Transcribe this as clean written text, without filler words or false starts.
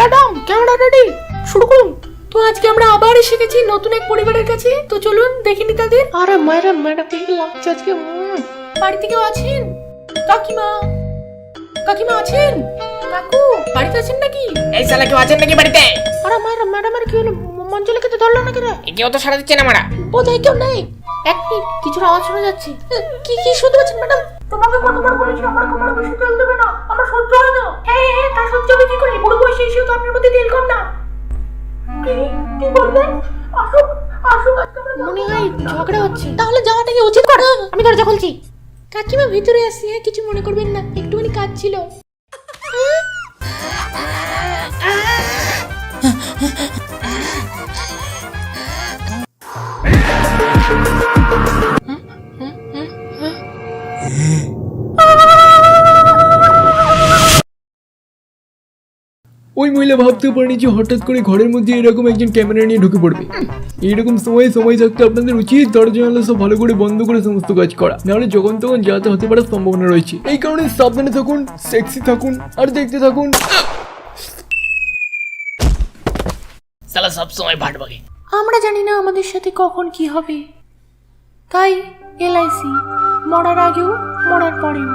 Madam camera ready, শুরু করুন। তো আজকে আমরা আবার এসে গেছি নতুন এক পরিবারের কাছে, তো চলুন দেখিনি তাদের। আরে ম্যাডাম কি লাগছে আজকে? বাড়িতে কেউ আছেন? কাকিমা কাকিমা আছেন? কাকু বাড়িতে আছেন নাকি? এই শালা কেউ আছেন নাকি বাড়িতে? আরে ম্যাডাম আর কি হলো? মঞ্জুলিকে তো ধরলো নাকি রে? কেউ তো সারা দিচ্ছে না মারা। বোধহয় কেউ নেই। এক মিনিট, কিছুর আওয়াজ শোনা যাচ্ছে। কি শুনতে পাচ্ছেন ম্যাডাম? তোমাকে কতবার বলেছি আমার কোমরে বেশি তেল দেবে না, আমার সহ্য হয় না। হ্যাঁ তা সহ্য হবে কি করে? বুড়ো বয়সে এসেও তো আপনার মধ্যে তেল কম না। কি বলবেন? আসুক মনে হয় ঝগড়া হচ্ছে, তাহলে যাওয়াটা কি উচিত কর? আমি দরজা খুলছি। কাকিমা ভিতরে আসি, হ্যাঁ কিছু মনে করবেন না, একটুখানি কাজ ছিল। ওই মহিলা ভাবতেও পারেনি যে হঠাৎ করে ঘরের মধ্যে এরকম একজন ক্যামেরা নিয়ে ঢুকে পড়বে। এইরকম সময় থাকতে আপনাদের উচিত দরজা জানালা সব ভালো করে বন্ধ করে সমস্ত কাজ করা, নাহলে যখন তখন যাতে হতে পারার সম্ভাবনা রয়েছে। এই কারণে সাবধানে থাকুন, সেক্সি থাকুন আর দেখতে থাকুন। শালা সব সময় ভাটবাগে। আমরা জানি না আমাদের সাথে কখন কি হবে, তাই LIC মরার আগেও মরার পরেও।